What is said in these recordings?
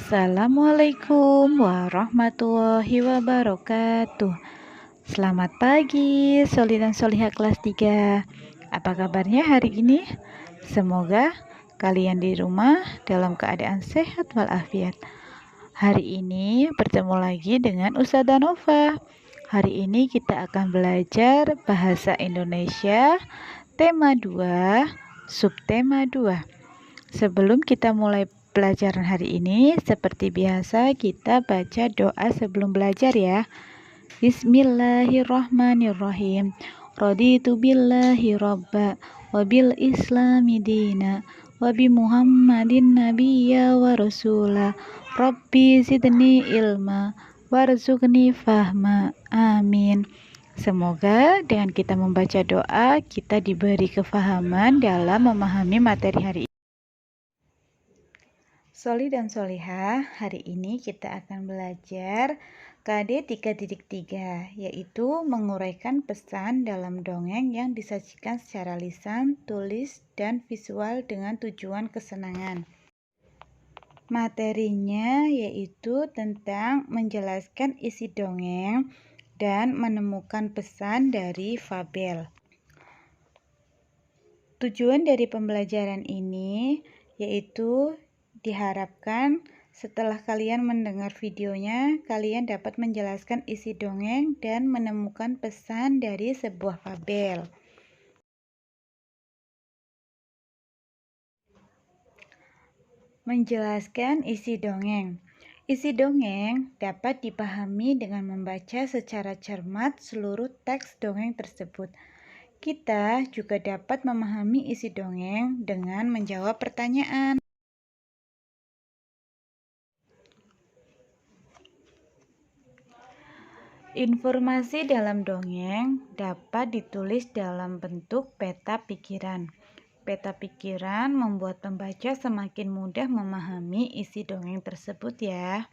Assalamualaikum warahmatullahi wabarakatuh. Selamat pagi, Soli dan Solihah kelas 3. Apa kabarnya hari ini? Semoga kalian di rumah dalam keadaan sehat walafiat. Hari ini bertemu lagi dengan Ustadzah Nova. Hari ini kita akan belajar bahasa Indonesia tema 2, subtema 2. Sebelum kita mulai pelajaran hari ini, seperti biasa kita baca doa sebelum belajar ya. Bismillahirrahmanirrahim. Raditu billahi robba wa bil islami dina wa bi muhammadin nabiyya wa rasula. Rabbi zidni ilma warzuqni fahma. Amin. Semoga dengan kita membaca doa, kita diberi kefahaman dalam memahami materi hari ini. Soli dan Solihah, hari ini kita akan belajar KD 3.3, yaitu menguraikan pesan dalam dongeng yang disajikan secara lisan, tulis, dan visual dengan tujuan kesenangan. Materinya yaitu tentang menjelaskan isi dongeng dan menemukan pesan dari fabel. Tujuan dari pembelajaran ini yaitu diharapkan setelah kalian mendengar videonya, kalian dapat menjelaskan isi dongeng dan menemukan pesan dari sebuah fabel. Menjelaskan isi dongeng. Isi dongeng dapat dipahami dengan membaca secara cermat seluruh teks dongeng tersebut. Kita juga dapat memahami isi dongeng dengan menjawab pertanyaan. Informasi dalam dongeng dapat ditulis dalam bentuk peta pikiran. Peta pikiran membuat pembaca semakin mudah memahami isi dongeng tersebut ya.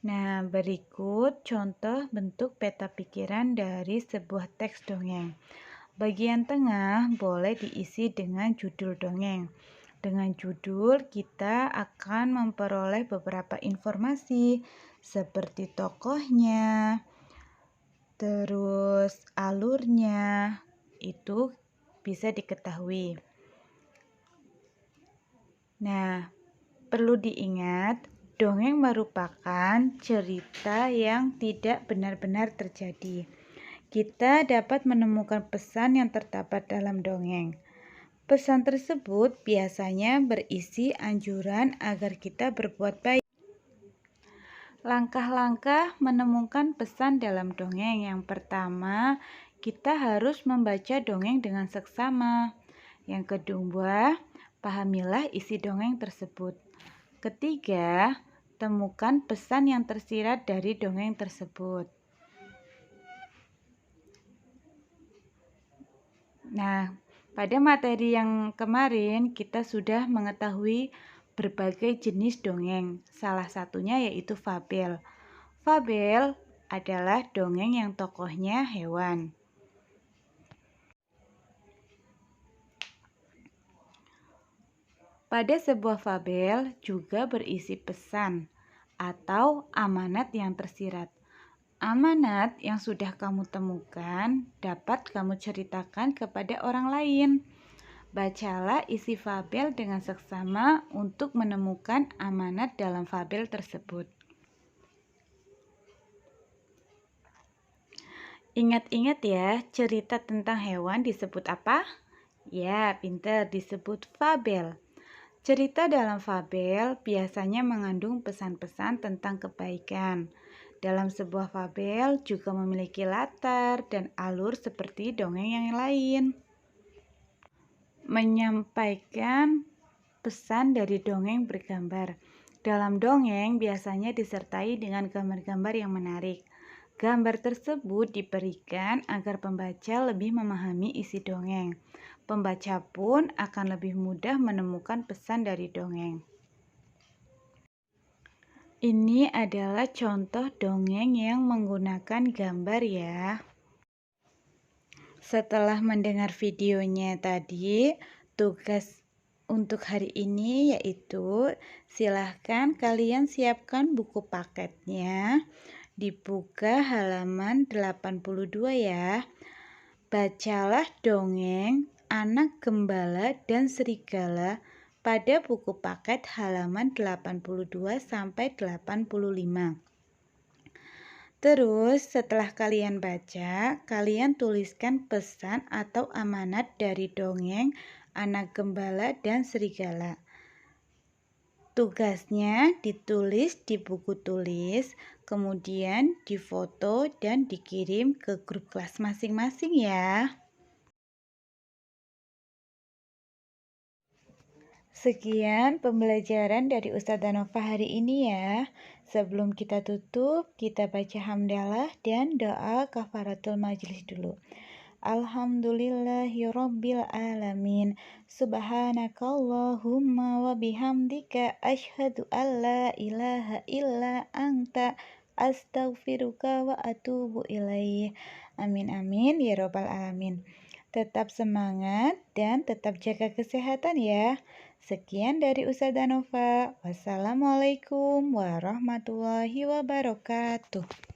Nah, berikut contoh bentuk peta pikiran dari sebuah teks dongeng. Bagian tengah boleh diisi dengan judul dongeng. Dengan judul, kita akan memperoleh beberapa informasi seperti tokohnya, terus alurnya, itu bisa diketahui. Nah, perlu diingat, dongeng merupakan cerita yang tidak benar-benar terjadi. Kita dapat menemukan pesan yang terdapat dalam dongeng. Pesan tersebut biasanya berisi anjuran agar kita berbuat baik. Langkah-langkah menemukan pesan dalam dongeng. Yang pertama, kita harus membaca dongeng dengan seksama. Yang kedua, pahamilah isi dongeng tersebut. Ketiga, temukan pesan yang tersirat dari dongeng tersebut. Nah, pada materi yang kemarin kita sudah mengetahui berbagai jenis dongeng. Salah satunya yaitu fabel. Fabel adalah dongeng yang tokohnya hewan. Pada sebuah fabel juga berisi pesan atau amanat yang tersirat. Amanat yang sudah kamu temukan dapat kamu ceritakan kepada orang lain. Bacalah isi fabel dengan seksama untuk menemukan amanat dalam fabel tersebut. Ingat-ingat ya, cerita tentang hewan disebut apa? Ya, pintar, disebut fabel. Cerita dalam fabel biasanya mengandung pesan-pesan tentang kebaikan. Dalam sebuah fabel juga memiliki latar dan alur seperti dongeng yang lain. Menyampaikan pesan dari dongeng bergambar. Dalam dongeng biasanya disertai dengan gambar-gambar yang menarik. Gambar tersebut diberikan agar pembaca lebih memahami isi dongeng. Pembaca pun akan lebih mudah menemukan pesan dari dongeng. Ini adalah contoh dongeng yang menggunakan gambar ya. Setelah mendengar videonya tadi, tugas untuk hari ini yaitu silahkan kalian siapkan buku paketnya, dibuka halaman 82 ya. Bacalah dongeng Anak Gembala dan Serigala pada buku paket halaman 82 sampai 85. Terus setelah kalian baca, kalian tuliskan pesan atau amanat dari dongeng Anak Gembala dan Serigala. Tugasnya ditulis di buku tulis, kemudian difoto dan dikirim ke grup kelas masing-masing ya. Sekian pembelajaran dari Ustazah Nova hari ini ya. Sebelum kita tutup, kita baca hamdalah dan doa kafaratul majlis dulu. Alhamdulillahirabbil alamin. Subhanakallahumma wa bihamdika asyhadu alla ilaha illa anta astaghfiruka wa atubu ilaih. Amin amin ya rabbal alamin. Tetap semangat dan tetap jaga kesehatan ya. Sekian dari Ustazah Nova. Wassalamualaikum warahmatullahi wabarakatuh.